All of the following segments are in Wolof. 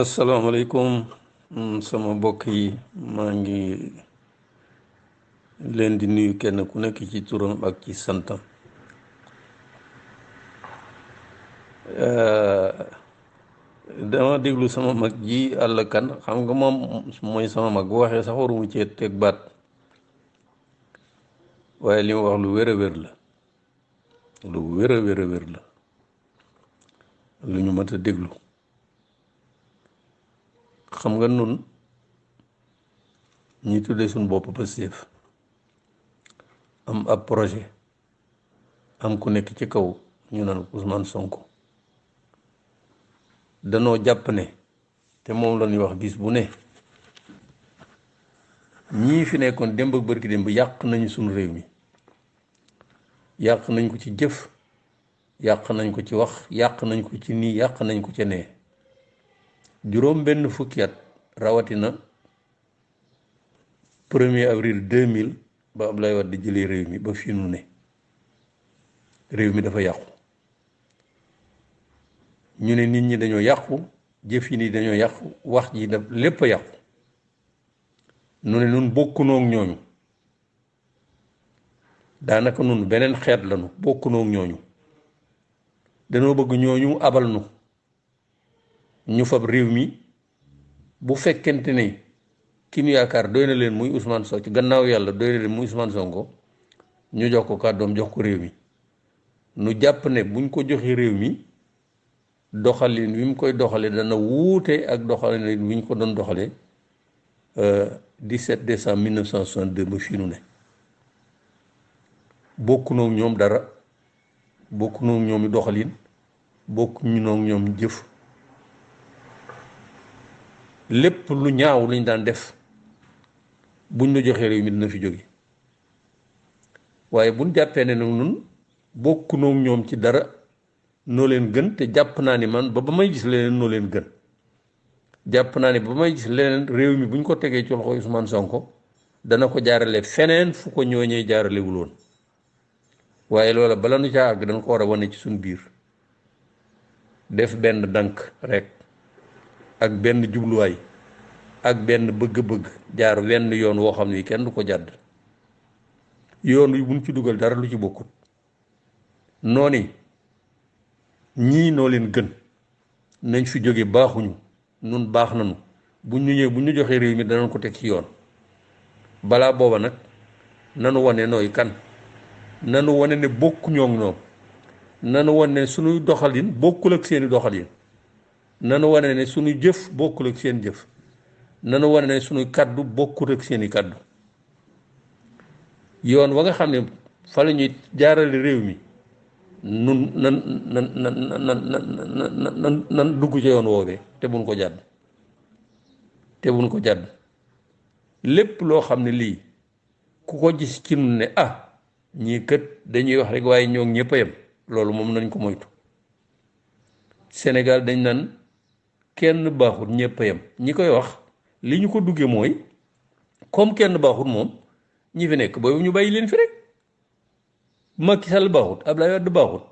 asalaamaaleykum sama mbokk yi maa ngi leen di nuyu kenn ku nekk ci turam ak ci santam. Dama déglu sama mag ji àll kan xam nga moom mooy sama mag bu waxee sax warumu cee teg baat waaye li mu wax lu wér a wér la lu wér a wér a wér la lu ñu mat a déglu. xam nga nun ñi tuddee suñu bopp Pastef am ab projet am ku nekk ci kaw ñu naan Ousmane Sonko danoo jàpp ne te moom la ñuy wax bis bu ne ñii fi nekkoon démb ak bërki démb yàq nañu suñu réew mi, yàq nañ ko ci jëf, yàq nañ ko ci wax, yàq nañ ko ci nii, yàq nañ ko ca nee. juróom benn fukki at rawatina 1er avril 2000 ba Abdoulaye Wade di jëlee réew mi ba fii nu ne réew mi dafa yàqu. ñu ne nit ñi dañoo yàqu, jëf yi nii dañoo yàqu, wax ji daf lépp a yàqu. nu ne nun bokkunoo ak ñooñu, daanaka nun beneen xeet lañu, bokkunoo ak ñooñu. danoo bëgg ñooñu abal nu ñu fab réew mi bu fekkente ne ki ñu yaakaar doy na leen muy Ousmane Sonko, ci gannaaw yàlla doy na leen muy Ousmane Sonko, ñu jox ko kàddoom, jox ko réew mi. nu jàpp ne buñ ko joxee réew mi doxalin wi mu koy doxale dana wuute ak doxalin wi ñu ko doon doxale 17 décembre 1962 ba fii nu ne. bokkunoo ak ñoom dara, bokkunoo ak ñoom doxalin, bokkunoo ak ñoom jëf. lépp lu ñaaw lañ daan def buñ la joxee réew mi dina fi jóge. waaye buñ jàppee ne nag nun bokkunoo ak ñoom ci dara, noo leen gën, te jàpp naa ni man ba may gis leneen noo leen gën. jàpp naa ni ba may gis leneen réew mi buñ ko tegee ci loxo Ousmane Sonko dana ko jaarale feneen fu ko ñooñee jaaralewul woon. waaye loola bala nu caa àgg dañ ko war a wane ci suñ biir, def benn dank rek ak benn jubluwaay ak benn bëgg-bëgg, jaar wenn yoon woo xam ne kenn du ko jàdd. yoon wi buñ ci dugal dara lu ci bokkut. noonu ñii noo leen gën, nañ fi jóge, baaxuñu, nun baax nañu, buñ ñu ñëwee buñ ñu joxee réew mi danañ ko teg ci yoon. balaa booba nag nanu wane nooy kan, nanu wane ne bokkuñoo ak ñoom, nanu wane ne suñuy doxalin bokkul ak seeni doxalin, nanu wane ne suñuy jëf bokkul ak seen jëf, nanu wane ne suñuy kaddu bokkul ak seeni kaddu. yoon wa nga xam ne fa la ñuy jaarale réew mi nun nan dugg ca yoon woowee te buñ ko jàdd, te buñ ko jàdd. lépp loo xam ne lii ku ko gis ci nun ne ñii kët dañuy wax rek waaye ñoo ñëpp a yem, loolu moom nañ ko moytu. Sénégal dañ naan kenn baaxut ñëpp a yem. ñi koy wax li ñu ko duggee mooy comme kenn baaxut moom ñi fi nekk boobu ñu bàyyi leen fi rek. Macky Sall baaxut, Abdoulaye Wade baaxut,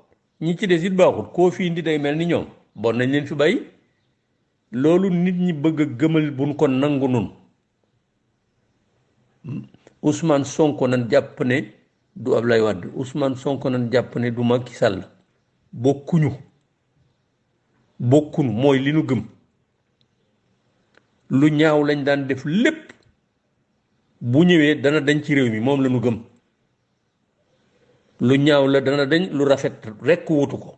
ñi ci des it baaxut, koo fi indi day mel ni ñoom, bon nañ leen fi bàyyi. loolu nit ñi bëgg a gëmal buñ ko nangu nun. Ousmane Sonko nan jàpp ne du Abdoulaye Wade, Ousmane Sonko nan jàpp ne du Macky Sall. bokkuñu mooy li nu gëm. lu ñaaw lañ daan def lépp bu ñëwee dana dañ ci réew mi, moom la nu gëm. lu ñaaw la dana dañ, lu rafet rekk wutu ko.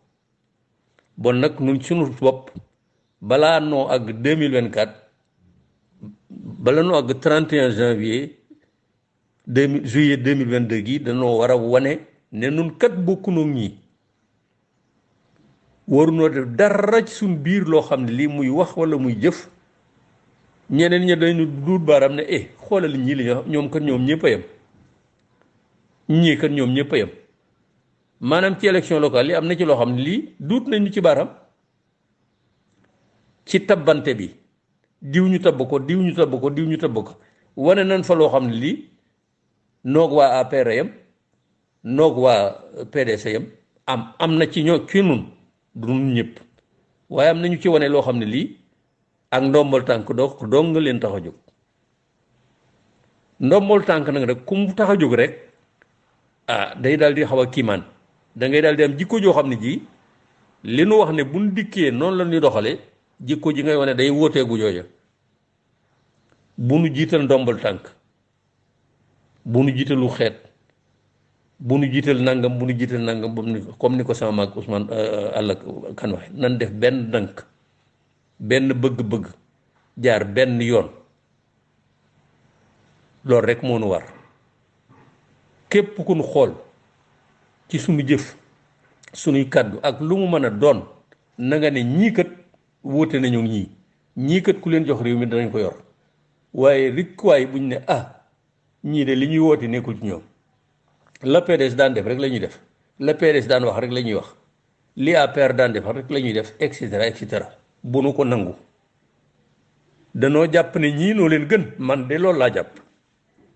bon nag nun suñu bopp balaa noo àgg 2024, bala noo àgg 31 janvier juillet 2022 gi danoo war a wane ne nun kat bokkunoo ñii. warunoo def dara ci suñ biir loo xam ne lii muy wax walla muy jëf ñeneen ñi dañu duut baaram ne xoolal ñii li ñoom kat ñoom ñëpp a yem, ñii kat ñoom ñëpp a yem. maanaam ci élection locale yi am na ci loo xam ne lii duut nañu ci baaram. ci tabbante bi diw ñu tabb ko, diw ñu tabb ko, diw ñu tabb ko, wane nañ fa loo xam ne lii noog waa APR yam, noog waa PDS yam, am na ci ñoo ci nun du nun ñëpp, waaye am nañu ci wane loo xam ne lii ak ndombal tànk dong nga leen tax a jóg. ndombal tànk nag rek ku mu tax a jóg rek day daal di xaw a kiimaan da ngay daal di am jikko joo xam ne ji li nu wax ne buñ dikkee noonu la ñuy doxale jikko ji ngay wane day wóoteegu jooja. bu nu jiital ndombal tànk, bu nu jiitalu xeet, bu nu jiital nangam, bu nu jiital nangam comme ni ko sama mag Ousmane àlla kan waxe nan def benn dànk, benn bëgg-bëgg, jaar benn yoon. loolu rek moo nu war. képp ku nu xool ci sunu jëf, sunuy kàddu ak lu mu mën a doon, na nga ne ñii kat wóote nañu ñii kat ku leen jox réew mi danañ ko yor. waaye rikkuwaay buñ ne ñii de li ñuy woote nekkul ci ñoom. la PDS daan def rek la ñuy def, la PDS daan wax rek la ñuy wax, li APR daan def rek la ñuy def, et cetera et cetera. bu nu ko nangu. danoo jàpp ne ñii noo leen gën. man de loolu laa jàpp.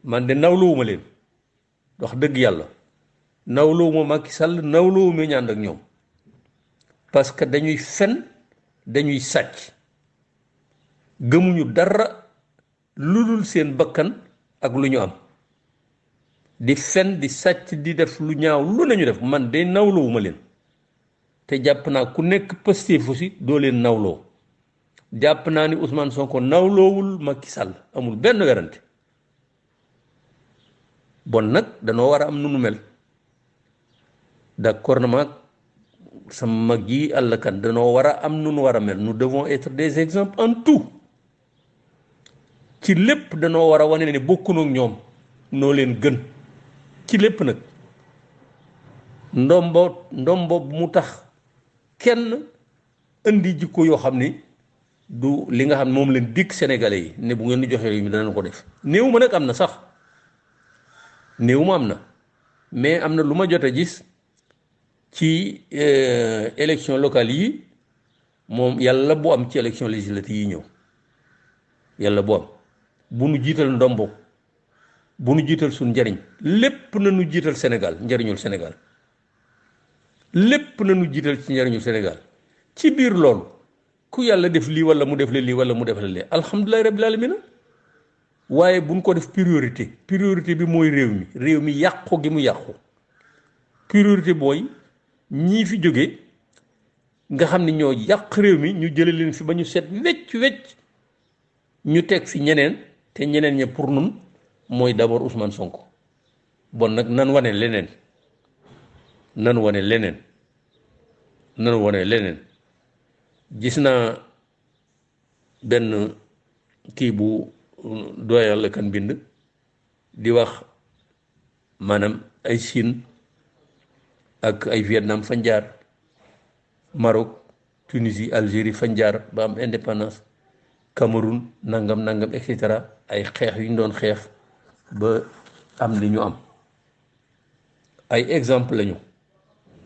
man de nawluwuma leen wax dëgg yàlla. nawluwuma Macky Sall, nawluwuma ñaan ak ñoom. parce que dañuy fen, dañuy sàcc, gëmuñu dara lu dul seen bakkan ak lu ñu am. di fen, di sàcc, di def lu ñaaw lu nañu def. man de nawlowuma leen. te jàpp naa ku nekk Pastef aussi doo leen nawloo. jàpp naa ni Ousmane Sonko nawloowul Macky Sall, amul benn werante. bon nag danoo war a am nu nu mel. d'accord na maag sama mag yi àll kan danoo war a am nu nu war a mel. nous devons être des exemples en tout. ci lépp danoo war a wane ne bokkunu ak ñoom, noo leen gën ci lépp nag. ndombo bu mu tax kenn indi jikko yoo xam ni du li nga xam ne moom leen dikk sénégalais yi ne bu ngeen di joxe réew mi danañ ko def. néew ma nag am na sax, néew ma am na, mais am na lu ma jot a gis ci élection locale yi. moom yàlla bu am ci élection législative yi ñëw, yàlla bu am. bu nu jiital ndombo, bu nu jiital suñ njariñ. lépp na nu jiital Sénégal, njariñul Sénégal. lépp na nu jiital ci njariñul Sénégal. ci biir loolu ku yàlla def lii wala mu def la lii wala mu def la lee alhamdulilahi rabbil alamina. waaye buñ ko def priorité. priorité bi mooy réew mi yàqu gi mu yàqu. priorité booy ñii fi jóge nga xam ni ñoo yàq réew mi ñu jële leen fi ba ñu set wecc ñu teg fi ñeneen. te ñeneen ña pour nun mooy d'abord Ousmane Sonko. bon nag nan wane leneen, nan wane leneen. gis naa benn kii bu doyal la kan bind di wax maanaam ay Chine ak ay Vietnam fañ jaar, Maroc, Tunisie, Algérie fañ jaar ba am indépendance, Cameroun nangam et cetera. ay xeex yu ñu doon xeex ba am li ñu am. ay exemple lañu.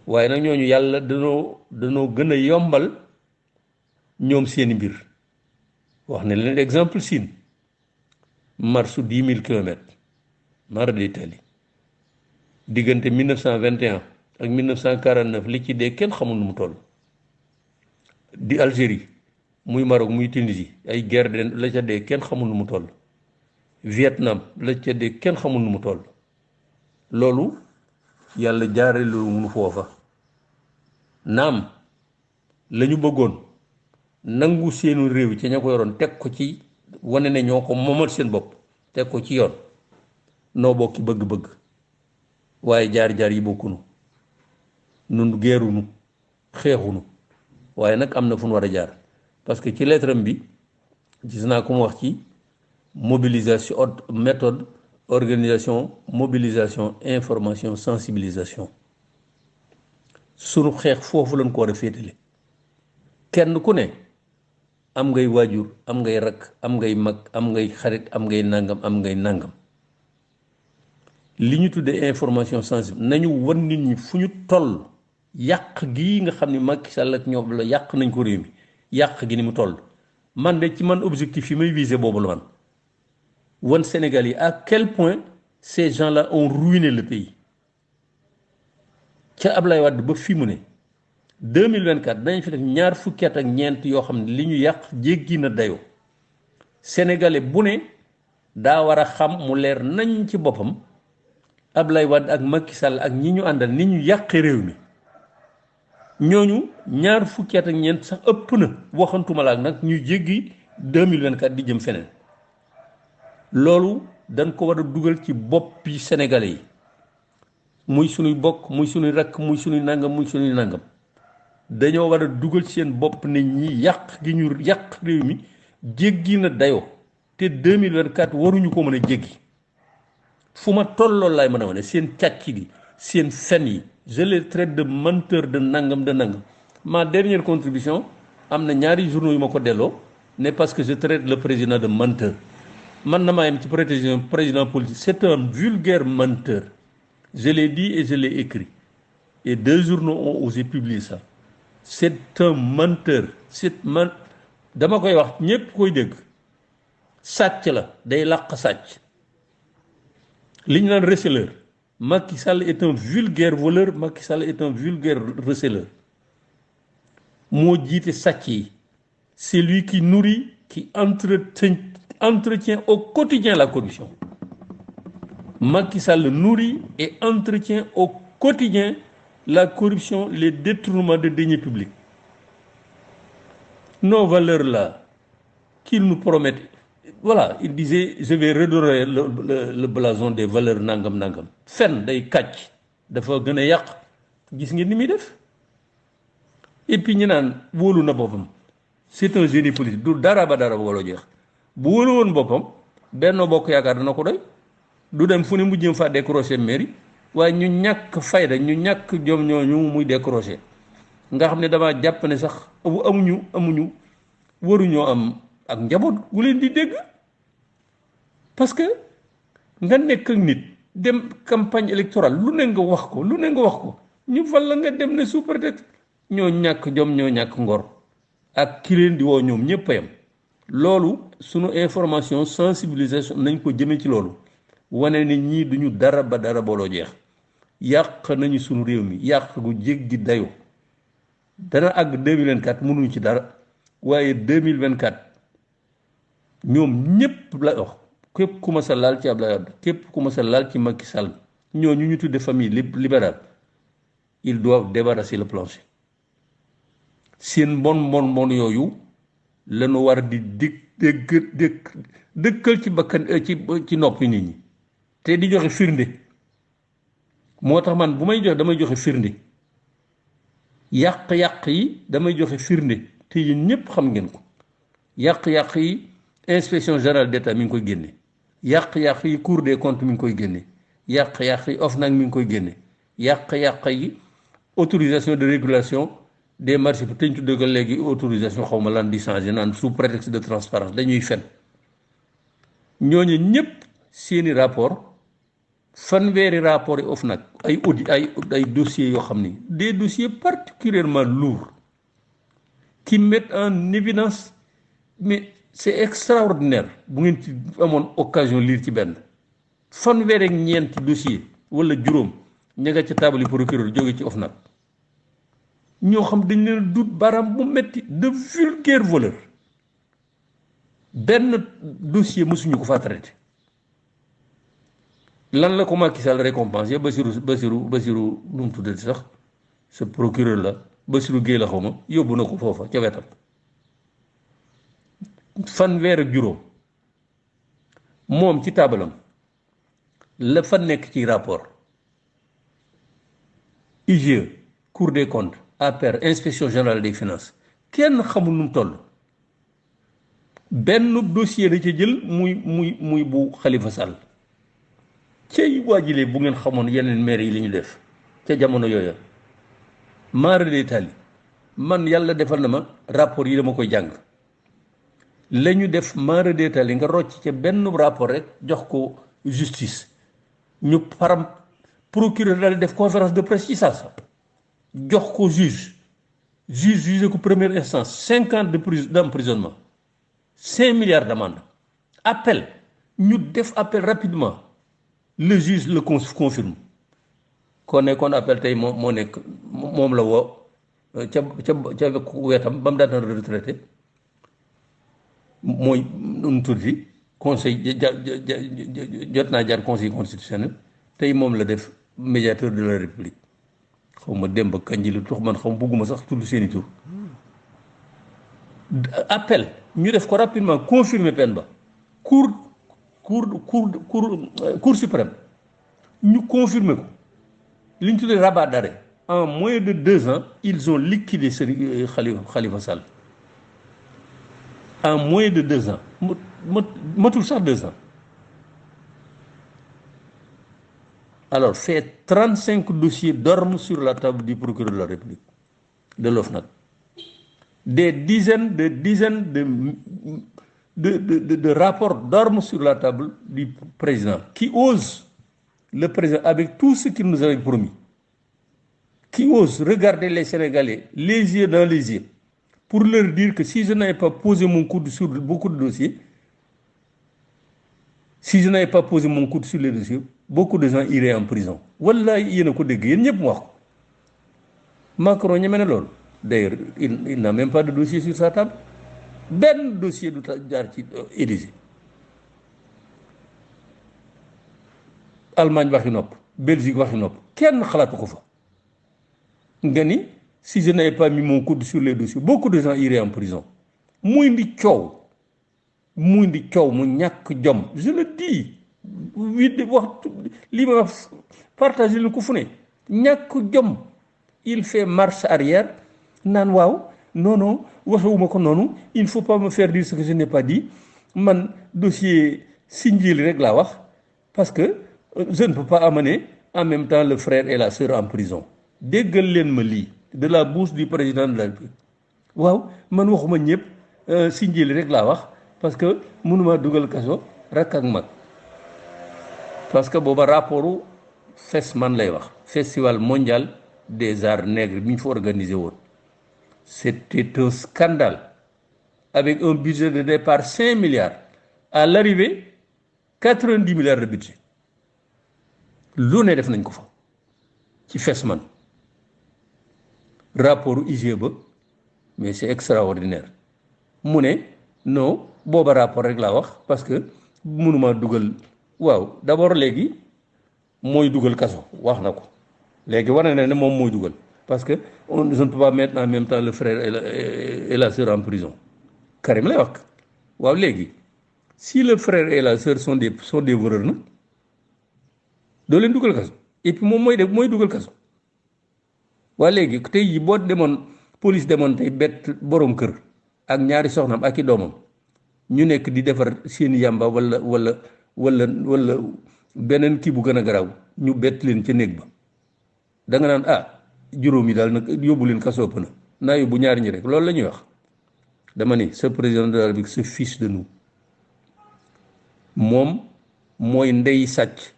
waaye nag ñooñu yàlla danoo gën a yombal ñoom seeni mbir. wax ne leen exemple Chine marche 10 000 kilomètres mara d'Italie diggante 1921 ak 1949 li ci dee kenn xamul nu mu toll. di Algérie muy Maroc muy Tunisie ay guerre de la ca dee kenn xamul nu mu toll. Vietnam la ca dee kenn xamul nu mu toll. loolu yàlla jaare lu mu foofa. naam la ñu bëggoon nangu seenu réew ci ña ko yoroon teg ko ci wane ne ñoo ko moomal seen bopp teg ko ci yoon. noo bokki bëgg-bëgg waaye jaar-jaar yi bokkunu. nun geerunu xeexunu waaye nag am na fu nu war a jaar. parce que ci lettre am bi gis naa ko mu wax ci mobilisation méthode organisation mobilisation information sensibilisation. sunu xeex foofu lañ ko war a féetale. kenn ku ne am ngay waajur, am ngay rakk, am ngay mag, am ngay xarit, am ngay nangam. li ñu tuddee information sensible nañu wan nit ñi fu ñu toll. yàq gii nga xam ne Macky Sall ak ñoom la yàq nañ ko réew mi yàq gi ni mu toll. man de ci man objectif yi may viser boobu la man. wan Sénégal yi à quel point ces gens-là ont ruiné le pays. ca Ablaye Wade ba fi mu ne 2024 dañ fi def ñaar fukki at ak ñeent yoo xam ne li ñu yàq jéggi na dayoo sénégalais bu ne daa war a xam mu leer nañ ci boppam Ablaye Wade ak Macky Sall ak ñi ñu àndal ni ñu yàqee réew mi ñooñu ñaar fukki at ak ñeent sax ëpp na waxantuma la ak nag ñu jéggi 2024 di jëm feneen loolu dañ ko war a dugal ci boppi sénégalais yi muy suñuy bokk muy suñuy rakk muy suñuy nangam dañoo war a dugal ci seen bopp ne ñi yàq gi ñu yàq réew mi jéggi na dayoo te 2024 waruñu ko mën a jéggi fu ma tolloo laay mën a wane seen càcc gi seen fen yi je les traite de menteur de nangam. Ma dernière contribution am na ñaari journaux yu ma ko delloo ne parce que je traite le président de menteur man na maa yem ci président politique c'est un vulgaire menteur je l'ai dit et je l'ai écrit et 2 journaux ont osé publier ça c'est un menteur dama koy wax ñépp koy dégg sàcc la day làq sàcc li ñu naan receleur Macky Sall est un vulgaire voleur Macky Sall est un vulgaire receleur moo jiite sàcc yi c'est lui qui nourrit qui entretient au quotidien la corruption Macky Sall nourrit et entretient au quotidien la corruption, les détournements de deniers publics. Nos valeurs là, qu'ils nous promettent, voilà, il disait, je vais redorer le blason des valeurs nangam. Fen day kàcc dafa gën a yàq gis ngeen ni muy def et puis ñu naan wóolu na boppam c'est un génie politique du dara ba wala jeex bu wóolu woon boppam Benno Bokk Yaakaar dana ko doy du dem fu ne mu jëm fa décrocher mairie waaye ñu ñàkk fayda ñu ñàkk jom ñooñu muy décrocher nga xam ne dama jàpp ne sax amuñu waruñoo am ak njaboot gu leen di dégg parce que nga nekk ak nit dem campagne électorale lu ne nga wax ko ñu fal la nga dem ne sous prétexte ñoo ñàkk jom ñoo ñàkk ngor ak ki leen di woo ñoom ñëpp a yam loolu sunu information sensibilisation nañ ko jëmee ci loolu wane ne ñii duñu dara ba dara booloo jeex yàq nañu sunu réew mi yàq gu jéggi dayoo dana àgg 2024 mënuñu ci dara waaye 2024 ñoom ñëpp la wax képp ku ma sa laal ci Abdoulaye Wade képp ku ma sa laal ci Macky Sall ñooñu ñu tudde famille libérale ils doivent débarrasser le plancher seen mbon yooyu lañu war di dëkkal ci bakkan ci noppi nit ñi te di joxe firnde moo tax man bu may joxe damay joxe firnde yàq-yàq yi damay joxe firnde te yéen ñëpp xam ngeen ko yàq-yàq yi inspection générale d'État mi ngi koy génne yàq-yàq yi cour des comptes mi ngi koy génne yàq-yàq yi OFNAC mi ngi koy génne yàq-yàq yi autorisation de régulation des marchés te ñu tuddee ko léegi autorisation xaw ma lan di changé naan sous prétexte de transparence dañuy fen ñooñu ñëpp seeni rapport fanweeri rapport yi OFNAC ay audit ay dossiers yoo xam ni des dossiers particulièrement lourds qui mettent en évidence mais c'est extraordinaire bu ngeen ci amoon occasion lire ci benn fanweeri ak ñeenti dossier wala juróom ña nga ca taabali procureur jóge ci OFNAC ñoo xam dañ leen dut baaraam bu metti de vulgaire voleur benn dossier mësuñu ko fa traité lan la ko Macky Sall récompensé Bassirou nu mu tuddati sax ce procureur la Bassirou Guèye la xaw ma yóbbu na ko foofa ca wetam fanweer ak juróom moom ci taabalam la fa nekk ci rapport IGE Cour des comptes APR inspection générale des finances kenn xamul nu mu toll benn dossier da ca jël muy bu Khalifa Sall cey waajilee bu ngeen xamoon yeneen maire yi li ñu def ca jamono yooya maara de tali man yàlla defal na ma rapport yi dama koy jàng la ñu def maara de tali nga rocc ca benn rapport rek jox ko justice ñu param procureur daal def conférence de presse ci saa jox ko juge ko première instance 5 ans d'emprisonnement 5 milliards d'amende appel ñu def appel rapidement le juge le confirme kon appel tey moom la woo ca wetam ba mu daan retraité mooy nu tuddi conseil jot naa jaar conseil constitutionnel tey moom la def médiateur de la république xaw ma Demba Kandji lu tax man xaw ma bugguma sax tudd seeni tur appel ñu def ko rapidement confirmer peine ba cour suprême ñu confirmer ko li ñu tuddee rabat d'arrêt en moins de 2 ans ils ont liquidé ce Khalifa Sall en moins de 2 ans matul sax 2 ans alors fait 35 dossiers dorment sur la table du procureur de la République de l'OFNAC. Des dizaines de rapports dorment sur la table du président, qui ose, le président, avec tout ce qu'il nous avait promis, qui ose regarder les Sénégalais les yeux dans les yeux, pour leur dire que si je n'avais pas posé mon coude sur beaucoup de dossiers, si je n'avais pas posé mon coude sur les dossiers, beaucoup de gens iraient en prison. Wallahi, il y a des gens Macron, il y a d'ailleurs, il n'a même pas de dossier sur sa table. Ben dossier du Élysée. Allemagne waxi nopp, Belgique waxi nopp, kenn xalaatu ko fa. Nga ni si je n'avais pas mis mon coude sur les dossiers, beaucoup de gens iraient en prison. Muy ndi coow mu ñàkk jom, je le dis. Li ma wax partager le ko fu ne ñàkk jom. Il fait marche arrière. Nan waaw non waxewuma ko noonu il faut pas me faire dire ce que je n'ai pas dit man dossier Sindiély rek laa wax parce que je ne peux pas amener en même temps le frère et la sœur en prison déggal leen ma lii de la bouche du président de la République waaw man waxuma ñëpp Sindiély rek laa wax parce que mënuma dugal kaso rak ak mag parce que booba rapportu FESMAN lay wax festival mondial des arts nègres bi ñu fa organisé woon. C'était un scandale avec un budget de départ 5 milliards. À l'arrivée, 90 milliards de budget. Lu ne def nañ ko fa ci FESMAN rapport IGE ba mais c'est extraordinaire mu ne non booba rapport rek laa wax parce que mënuma dugal waaw d'abord léegi mooy dugal kaso wax na ko léegi wane na ne moom mooy dugal parce que je ne peux pas mettre en même temps le frère et la sœur en prison Karim lay wax waaw léegi si le frère et la sœur sont des voleurs nag doo leen dugal kaso et puis moom mooy dugal kaso waa léegi tey jii boo demoon police demoon tey bett borom kër ak ñaari soxnaam ak i doomam ñu nekk di defar seen yàmba wala beneen kii bu gën a garaaw ñu bett leen ca néeg ba da nga naan juróom yi daal nag yóbbu leen kaso ëpp na naa yóbbu ñaari ñi rek loolu la ñuy wax dama ni ce président de la République se fiche de nous moom mooy ndey sàcc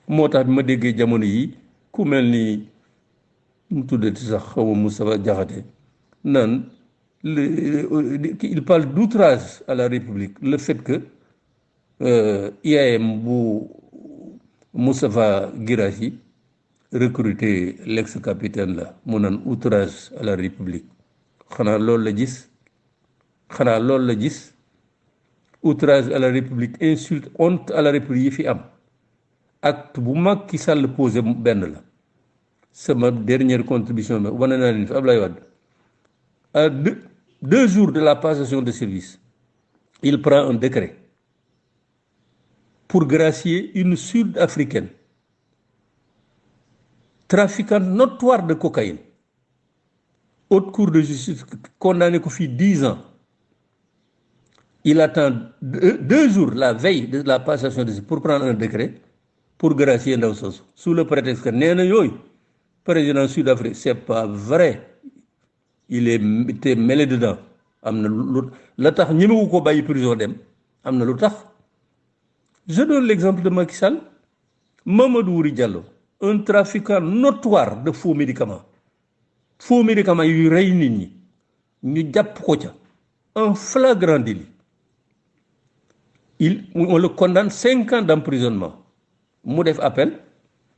moo tax bi ma déggee jamono yi ku mel ni mu tuddati sax xaw ma Moustapha Diakhaté naan il parle d'outrage à la République le fait que IAM bu Moustapha Guirassy recruté l'ex-capitaine là mu naan outrage à la République xanaa loolu la gis outrage à la République insulte honte à la République yi fi am acte bu Macky Sall posé benn la sama dernière contribution bi wane naa leen fi Ablaye Wade à 2 jours de la passation de service il prend un décret pour gracier une Sud-Africaine trafiquante notoire de cocaïne haute cour de justice condamné ko fii 10 ans il attend 2 jours la veille de la passation de service pour prendre un décret pour gracier ndaw soosu sous le prétexte que nee na yooyu président Sud-Afrique c'est pas vrai il était mêlé dedans am na lu la tax ñemewu ko bàyyi prison dem am na lu tax. Je donne l'exemple de Macky Sall, Mamadou Wuri Diallo, un trafiquant notoire de faux médicaments yu rey nit ñi ñu jàpp ko ca en flagrant délit on le condamne 5 ans d'emprisonnement mu def appel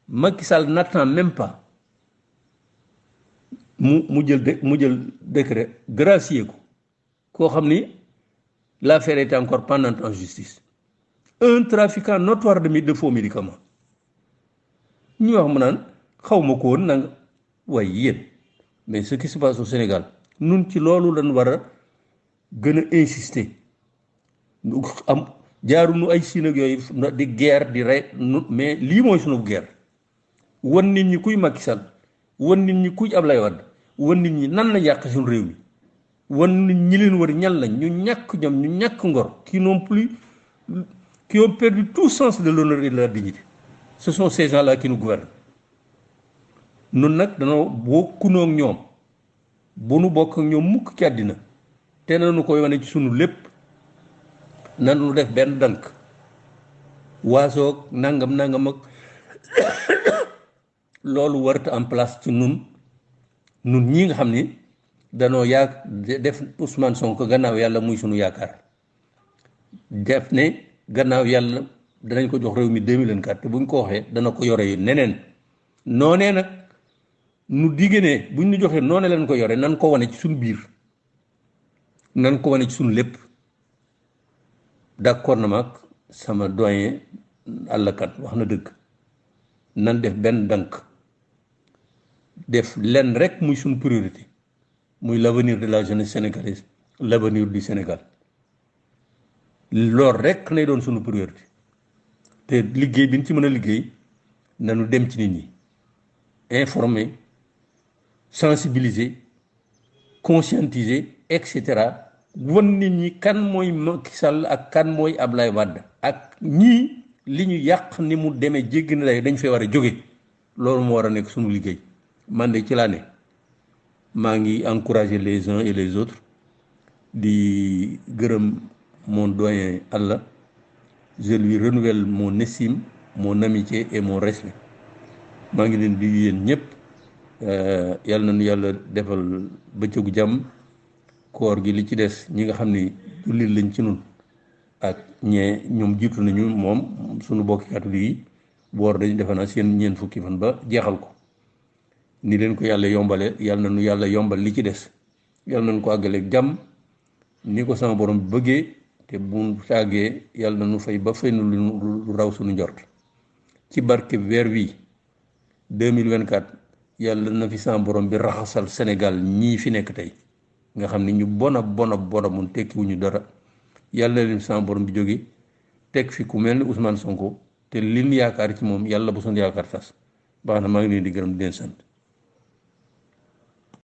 Macky Sall n'attend même pas mu jël décret gracier ko koo xam ni l'affaire est encore pendante en justice un trafiquant notoire de faux médicaments ñu wax mu naan xaw ma ko woon nanga waaye yéen mais ce qui se passe au Sénégal nun ci loolu lañ war a gën a insister am jaarunu ay Chine ak yooyu di guerre di rey mais lii mooy sunu guerre wan nit ñi kuy Macky Sall wan nit ñi kuy Ablaye Wade wan nit ñi nan la yàq suñu réew mi wan nit ñi leen wër ñan lañ ñu ñàkk ñoom ñu ñàkk ngor qui ont perdu tout sens de l'honneur et de la dignité ce sont ces gens-là qui nous gouvernent nun nag danoo bokkunoo ak ñoom bu nu bokk ak ñoom mukk ci àddina te nanu koy wane ci sunu lépp nanu def benn dank waasoog nangam ak loolu warta en place ci nun ñi nga xam ni danoo def Ousmane Sonko gannaaw yàlla muy sunu yaakaar def ne gannaaw yàlla danañ ko jox réew mi 2024 te buñ ko waxee dana ko yore yi neneen noonee nag nu digge ne buñ ñu joxee noone leen ko yore nan ko wane ci suñu biir nan ko wane ci suñu lépp d'accord na maag sama doyen àllakat wax na dëgg nan def benn dank def lenn rek muy suñu priorité muy l'avenir de la jeunesse sénégalaise l'avenir du Sénégal loolu rek lay doon suñu priorité te liggéey bi ñu ci mën a liggéey nanu dem ci nit ñi informer sensibiliser conscientiser et cetera wan nit ñi kan mooy Macky Sall ak kan mooy Ablaye Wade ak ñii li ñu yàq ni mu demee jéggi na lay dañ fee war a jóge loolu moo war a nekk suñu liggéey man de ci laa ne maa ngi encourager les uns et les autres di gërëm mon doyen Allah je lui renouvelle mon estime mon amitié et mon respect maa ngi leen di yéen ñëpp yàlla nañu yàlla defal bëccëgu jàmm koor gi li ci des ñi nga xam ni jullit lañ ci nun ak ñoom jiitu nañu moom suñu bokki catholique yi boor dañu defe naa seen ñeent fukki fan ba jeexal ko ni leen ko yàlla yombale yàlla nañu yàlla yombal li ci des yàlla nañu ko àggaleeg jàmm ni ko sama borom bi bëggee te bu tàggee yàlla nañu fay ba fay nu lu raw suñu njort ci barke weer wi 2024 yàlla na fi sama borom bi raxasal Sénégal ñii fi nekk tey nga xam ni ñu bona mun tekkiwuñu dara yàlla leen sama borom bi jóge teg fi ku mel ni Ousmane Sonko te liñ yaakaar ci moom yàlla bu suñu yaakaar tas baax na maa ngi leen di gërëm di leen sant